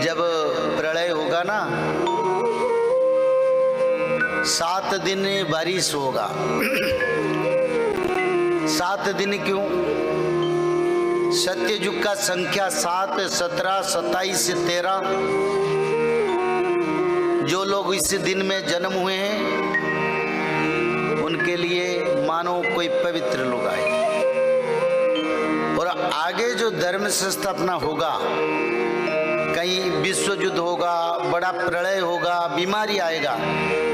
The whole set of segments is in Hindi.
जब प्रलय होगा ना 7 दिन बारिश होगा। 7 दिन क्यों? सत्ययुग का संख्या 7, 17, 27, 13। जो लोग इस दिन में जन्म हुए हैं उनके लिए मानो कोई पवित्र लोग आए। और आगे जो धर्म संस्थापना होगा, कहीं विश्व युद्ध होगा, बड़ा प्रलय होगा, बीमारी आएगा,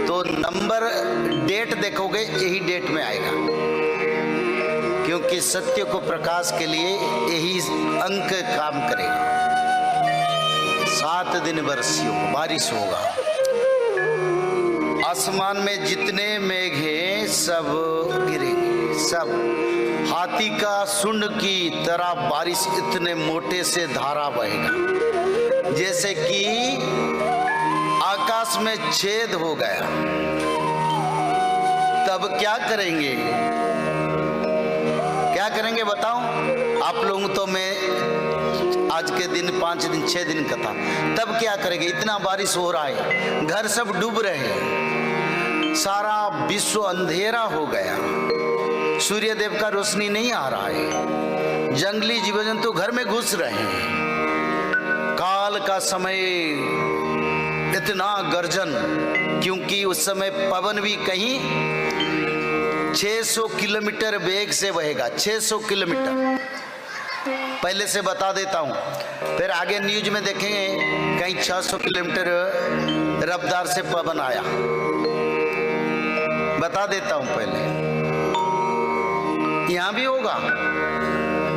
तो नंबर डेट देखोगे यही डेट में आएगा, क्योंकि सत्य को प्रकाश के लिए यही अंक काम करेगा। 7 दिन बारिश होगा। आसमान में जितने मेघ हैं सब गिरेंगे, सब। हाथी का सूंड की तरह बारिश इतने मोटे से धारा बहेगा जैसे कि आकाश में छेद हो गया। तब क्या करेंगे? क्या करेंगे बताओ आप लोग? तो मैं आज के दिन 5 दिन 6 दिन का था। तब क्या करेंगे? इतना बारिश हो रहा है, घर सब डूब रहे हैं, सारा विश्व अंधेरा हो गया, सूर्य देव का रोशनी नहीं आ रहा है, जंगली जीव जंतु घर में घुस रहे हैं। काल का समय इतना गर्जन, क्योंकि उस समय पवन भी कहीं 600 किलोमीटर वेग से बहेगा। 600 किलोमीटर पहले से बता देता हूं, फिर आगे न्यूज में देखेंगे कहीं 600 किलोमीटर रफ्तार से पवन आया। बता देता हूं पहले, यहां भी होगा।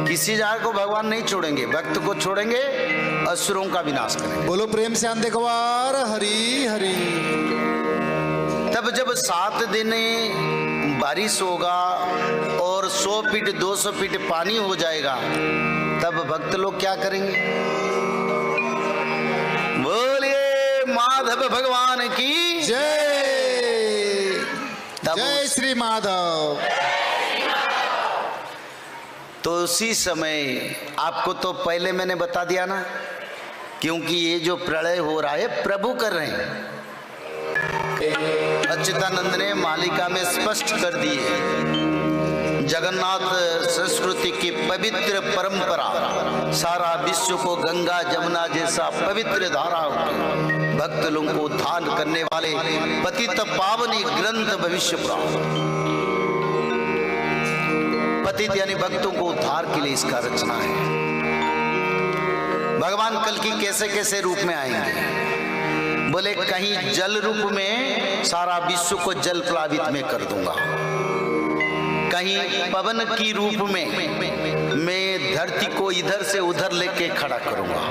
किसी जगह को भगवान नहीं छोड़ेंगे, भक्त को छोड़ेंगे, असुरों का विनाश करेंगे। बोलो प्रेम से आंधे कवार हरी हरी। तब जब 7 दिन बारिश होगा और 100 फीट 200 फीट पानी हो जाएगा, तब भक्त लोग क्या करेंगे? बोलिए माधव भगवान की जय। जय श्री माधव। तो उसी समय आपको तो पहले मैंने बता दिया ना, क्योंकि ये जो प्रलय हो रहा है प्रभु कर रहे हैं। अच्युतानंद ने मालिका में स्पष्ट कर दिए, जगन्नाथ संस्कृति की पवित्र परंपरा सारा विश्व को गंगा जमुना जैसा पवित्र धारा भक्त लोगों को उद्धार करने वाले पतित पावनी ग्रंथ भविष्य पुराण। पतित यानी भक्तों को उद्धार के लिए इसका रचना है। भगवान कल की कैसे कैसे रूप में आएंगे? बोले कहीं जल रूप में सारा विश्व को जल प्लावित में कर दूंगा, कहीं पवन की रूप में मैं धरती को इधर से उधर लेके खड़ा करूंगा,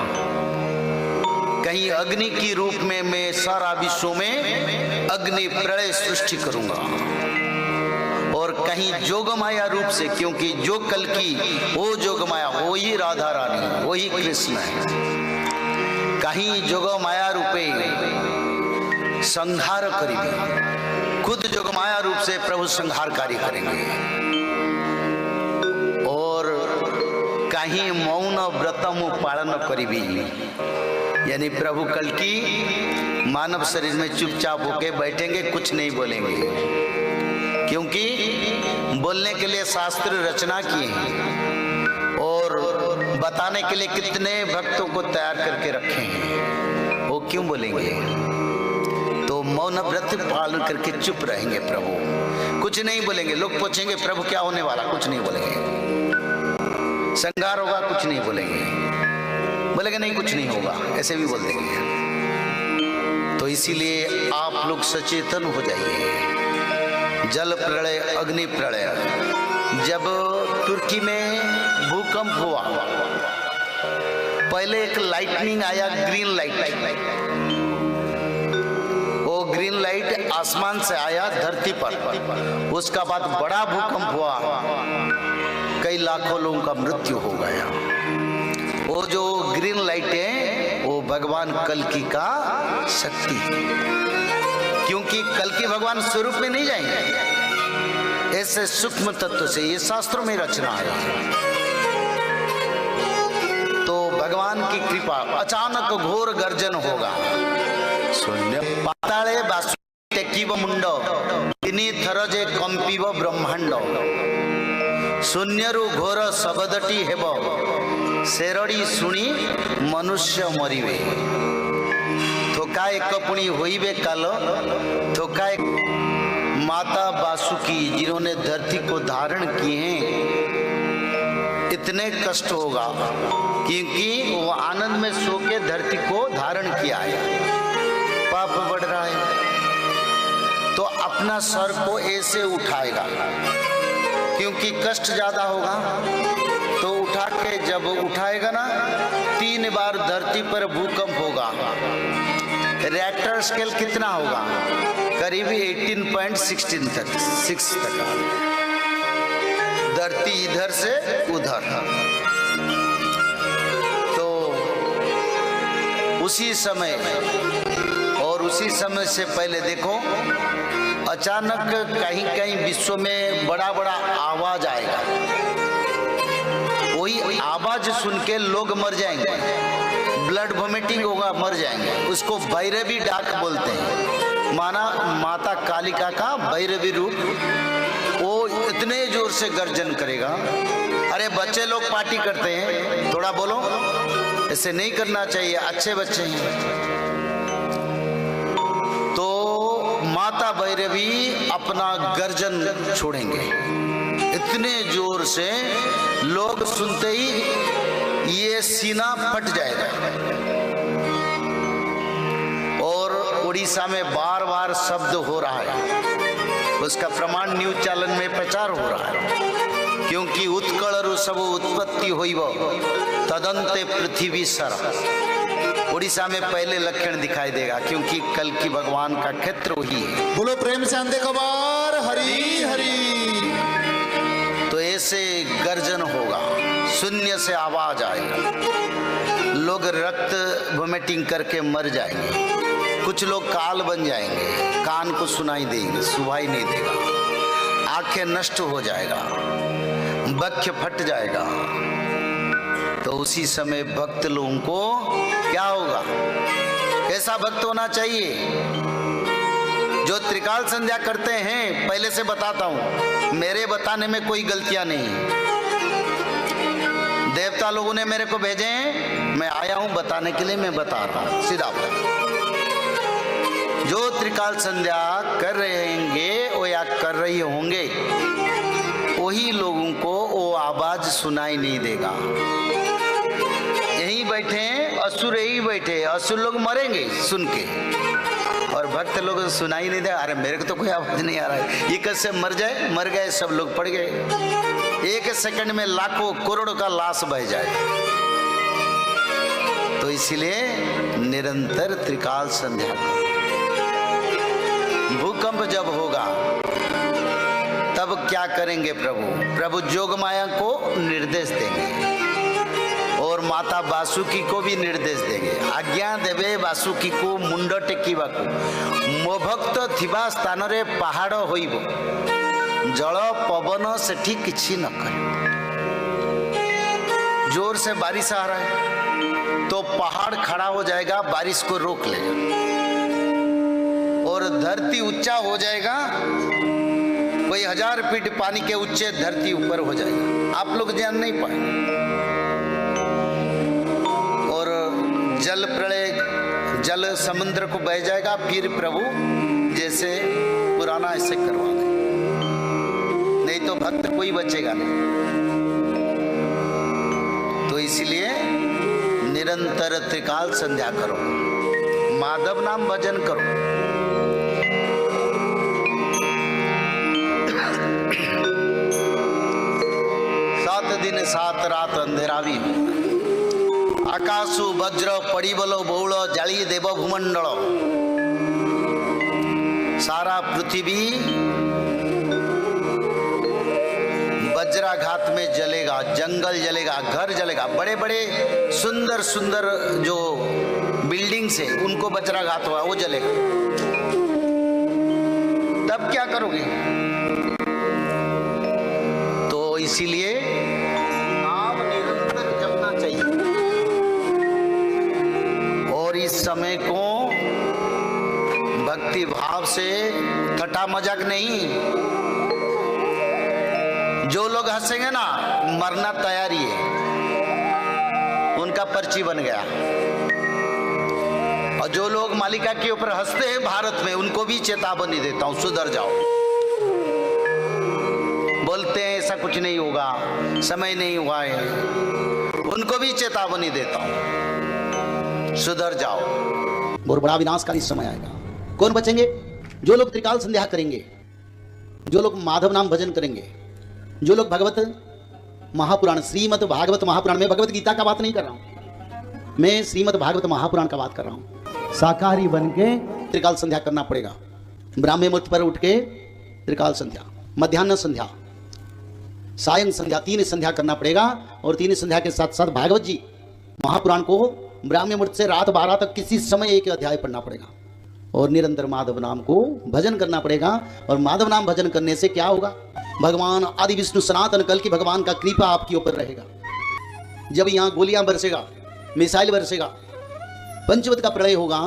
कहीं अग्नि की रूप में मैं सारा विश्व में अग्नि प्रलय सृष्टि करूंगा, और कहीं जोगमाया रूप से, क्योंकि जो कल की वो जोगमाया वो ही राधा रानी, वो ही कृष्ण है। कहीं जोगमाया रूपे संहार करेंगे, खुद जोगमाया रूप से प्रभु संहार कार्य करेंगे, और कहीं मौन व्रतम पालन करीबी, यानी प्रभु कल की मानव शरीर में चुपचाप होके बैठेंगे, कुछ नहीं बोलेंगे, क्योंकि बोलने के लिए शास्त्र रचना किए हैं और बताने के लिए कितने भक्तों को तैयार करके रखे हैं, वो क्यों बोलेंगे? तो मौन व्रत पालन करके चुप रहेंगे, प्रभु कुछ नहीं बोलेंगे। लोग पूछेंगे प्रभु क्या होने वाला, कुछ नहीं बोलेंगे। संहार होगा, कुछ नहीं बोलेंगे, बोलेंगे नहीं कुछ नहीं होगा, ऐसे भी बोल देंगे। तो इसीलिए आप लोग सचेतन हो जाइए। जल प्रलय, अग्नि प्रलय, जब तुर्की में भूकंप हुआ, पहले एक लाइटनिंग आया, ग्रीन लाइट, वो ग्रीन लाइट आसमान से आया धरती पर, उसका बाद बड़ा भूकंप हुआ, कई लाखों लोगों का मृत्यु हो गया। वो जो ग्रीन लाइट है वो भगवान कल्कि का शक्ति है, क्योंकि कल्कि भगवान स्वरूप में नहीं जाएंगे, ऐसे सूक्ष्म तत्व से, ये शास्त्रों में रचना है। तो भगवान की कृपा, अचानक घोर गर्जन होगा। शून्य पाताले बासु टेकिब मुंड, तिनि थर जे कंपिब ब्रह्मांड। शून्यरु घोर शब्दटी हेब, शेरड़ी शुणी मनुष्य मरिवे। थोका एक पुणी होइबे काल, थोका एक माता बासुकी जिन्होंने धरती को धारण किए हैं, इतने कष्ट होगा क्योंकि वो आनंद में सो के धरती को धारण किया है। पाप बढ़ रहा है तो अपना सर को ऐसे उठाएगा, क्योंकि कष्ट ज्यादा होगा तो उठा के जब उठाएगा ना, 3 बार धरती पर भूकंप होगा। रिएक्टर स्केल कितना होगा? करीब 18.6 तक। धरती इधर से उधर। तो उसी समय और उसी समय से पहले देखो, अचानक कहीं कहीं विश्व में बड़ा बड़ा आवाज आएगा। वही आवाज सुन के लोग मर जाएंगे, ब्लड वोमिटिंग होगा, मर जाएंगे। उसको भैरवी डाक बोलते हैं, माना माता कालिका का भैरवी रूप। वो इतने जोर से गर्जन करेगा। अरे बच्चे लोग पार्टी करते हैं, थोड़ा बोलो, ऐसे नहीं करना चाहिए, अच्छे बच्चे हैं। तो माता भैरवी अपना गर्जन छोड़ेंगे इतने जोर से, लोग सुनते ही ये सीना फट जाएगा। और उड़ीसा में बार बार शब्द हो रहा है, उसका प्रमाण न्यूज चैनल में प्रचार हो रहा है। क्योंकि उत्कल सब उत्पत्ति होइब तदंते पृथ्वी सर। उड़ीसा में पहले लक्षण दिखाई देगा, क्योंकि कल की भगवान का क्षेत्र वही है। बोलो प्रेम से आंधे कबार हरी हरी। तो ऐसे गर्जन होगा, शून्य से आवाज आएगा, लोग रक्त वोमिटिंग करके मर जाएंगे। कुछ लोग काल बन जाएंगे, कान को सुनाई देंगे, सुनाई नहीं देगा, आंखें नष्ट हो जाएगा, वक्ष फट जाएगा। तो उसी समय भक्त लोगों को क्या होगा? कैसा भक्त होना चाहिए? जो त्रिकाल संध्या करते हैं, पहले से बताता हूं, मेरे बताने में कोई गलतियां नहीं। देवता लोगों ने मेरे को भेजे हैं, मैं आया हूं बताने के लिए, मैं बता रहा हूं सीधा बात। जो त्रिकाल संध्या कर रहेंगे वो या कर रही होंगे, वही लोगों को वो आवाज सुनाई नहीं देगा। यही बैठे हैं असुर, यही बैठे, असुर लोग मरेंगे सुन के, और भक्त लोग सुनाई नहीं दे। अरे मेरे को तो कोई आवाज नहीं आ रहा है, ये कैसे मर जाए? मर गए, सब लोग पड़ गए। एक सेकंड में लाखों करोड़ों का लाश बह जाए। तो इसलिए निरंतर त्रिकाल संध्या। भूकंप जब होगा तब क्या करेंगे प्रभु? प्रभु जोग माया को निर्देश देंगे और माता बासुकी को भी निर्देश देंगे। आज्ञा देवे बासुकी को मुंड टेकिबा को, मो भक्त थिबा स्थान रे पहाड़ होइबो, जल पवन सेठी किछि न करे। जोर से बारिश आ रहा है तो पहाड़ खड़ा हो जाएगा, बारिश को रोक लेगा, और धरती ऊंचा हो जाएगा। कोई 1000 फीट पानी के ऊंचे धरती ऊपर हो जाएगा, आप लोग जान नहीं पाएंगे। और जल प्रलय, जल समुद्र को बह जाएगा। फिर प्रभु जैसे पुराना ऐसे करवा दे, नहीं तो भक्त कोई बचेगा नहीं। तो इसलिए निरंतर त्रिकाल संध्या करो, माधव नाम भजन करो। 7 दिन 7 रात अंधेरावी, आकाशु वज्र पड़ीबल बौल जाली देव भूमंडल। सारा पृथ्वी वज्राघात में जलेगा, जंगल जलेगा, घर जलेगा। बड़े बड़े सुंदर सुंदर जो बिल्डिंग्स है उनको वज्राघात हुआ, वो जलेगा। तब क्या करोगे? तो इसीलिए नाम निरंतर जपना चाहिए। और इस समय को भक्ति भाव से, थटा मजाक नहीं। जो लोग हंसेंगे ना, मरना तैयारी है, उनका पर्ची बन गया। और जो लोग मालिका के ऊपर हंसते हैं भारत में, उनको भी चेतावनी देता हूं, सुधर जाओ। बोलते हैं ऐसा कुछ नहीं होगा, समय नहीं हुआ है, उनको भी चेतावनी देता हूं, सुधर जाओ। और बड़ा विनाशकारी समय आएगा। कौन बचेंगे? जो लोग त्रिकाल संध्या करेंगे, जो लोग माधव नाम भजन करेंगे, जो लोग भगवत महापुराण, श्रीमद् भागवत महापुराण में, भगवत गीता का बात नहीं कर रहा हूं मैं, श्रीमद् भागवत महापुराण का बात कर रहा हूं। शाकाहारी बन के त्रिकाल संध्या करना पड़ेगा। ब्राह्मी मुहूर्त पर उठ के त्रिकाल संध्या, मध्याह्न संध्या, सायं संध्या, 3 संध्या करना पड़ेगा। और 3 संध्या के साथ साथ भागवत जी महापुराण को ब्राह्मी मुहूर्त से रात 12 तक किसी समय एक अध्याय पढ़ना पड़ेगा। और निरंतर माधव नाम को भजन करना पड़ेगा। और माधव नाम भजन करने से क्या होगा? भगवान आदि विष्णु सनातन कल की भगवान का कृपा आपके ऊपर रहेगा। जब यहाँ गोलियां बरसेगा, मिसाइल बरसेगा, पंचवत का प्रलय होगा,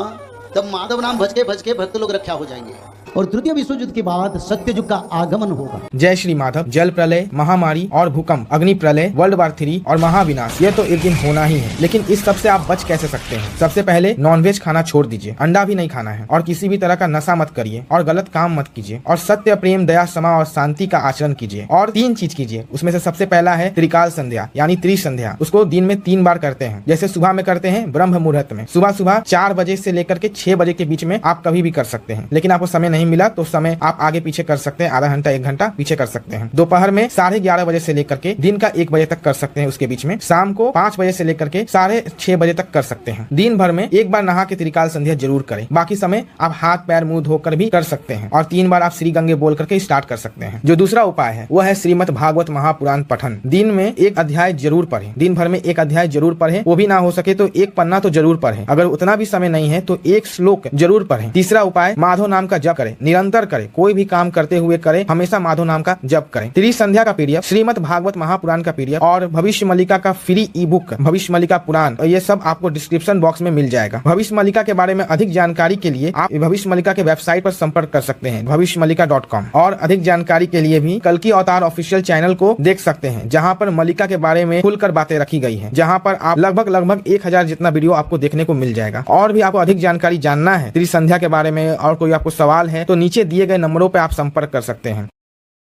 तब माधव नाम भज के भक्त लोग रक्षा हो जाएंगे। और तृतीय विश्व युद्ध के बाद सत्य युग का आगमन होगा। जय श्री माधव। जल प्रलय, महामारी और भूकंप, अग्नि प्रलय, वर्ल्ड वार 3 और महाविनाश, ये तो एक दिन होना ही है। लेकिन इस सब से आप बच कैसे सकते हैं? सबसे पहले नॉनवेज खाना छोड़ दीजिए, अंडा भी नहीं खाना है, और किसी भी तरह का नशा मत करिए, और गलत काम मत कीजिए, और सत्य, प्रेम, दया, क्षमा और शांति का आचरण कीजिए। और 3 चीज कीजिए। उसमें से सबसे पहला है त्रिकाल संध्या यानी त्रिसंध्या। उसको दिन में 3 बार करते हैं। जैसे सुबह में करते हैं ब्रह्म मुहूर्त में, सुबह 4 बजे से लेकर के 6 बजे के बीच में आप कभी भी कर सकते हैं। लेकिन आपको समय नहीं मिला तो समय आप आगे पीछे कर सकते हैं, आधा घंटा 1 घंटा पीछे कर सकते हैं। दोपहर में 11:30 बजे से लेकर के दिन का 1 बजे तक कर सकते हैं। उसके बीच में शाम को 5 बजे से लेकर के 6:30 बजे तक कर सकते हैं। दिन भर में 1 बार नहा के त्रिकाल संध्या जरूर करें। बाकी समय आप हाथ पैर मुंह धोकर भी कर सकते हैं। और 3 बार आप श्री गंगे बोल करके स्टार्ट कर सकते हैं। जो दूसरा उपाय है वो है श्रीमद् भागवत महापुराण पठन। दिन में 1 अध्याय जरूर पढ़ें। दिन भर में 1 अध्याय जरूर पढ़ें। वो भी ना हो सके तो 1 पन्ना तो जरूर पढ़ें। अगर उतना भी समय नहीं है तो 1 श्लोक जरूर पढ़ें। तीसरा उपाय, माधव नाम का जप करें, निरंतर करें, कोई भी काम करते हुए करें, हमेशा माधव नाम का जप करें। त्रिसंध्या का पीडीएफ, श्रीमद् भागवत महापुराण का पीडीएफ और भविष्य मल्लिका का फ्री ई बुक भविष्य मल्लिका पुराण, ये सब आपको डिस्क्रिप्शन बॉक्स में मिल जाएगा। भविष्य मल्लिका के बारे में अधिक जानकारी के लिए आप भविष्य मल्लिका के वेबसाइट पर संपर्क कर सकते हैं, भविष्यमल्लिका.com। और अधिक जानकारी के लिए भी कल्कि अवतार ऑफिशियल चैनल को देख सकते हैं, जहाँ पर मल्लिका के बारे में खुलकर बातें रखी गई है, जहाँ पर आप लगभग 1000 जितना वीडियो आपको देखने को मिल जाएगा। और भी आपको अधिक जानकारी जानना है त्रिसंध्या के बारे में और कोई आपको सवाल है तो नीचे दिए गए नंबरों पर आप संपर्क कर सकते हैं।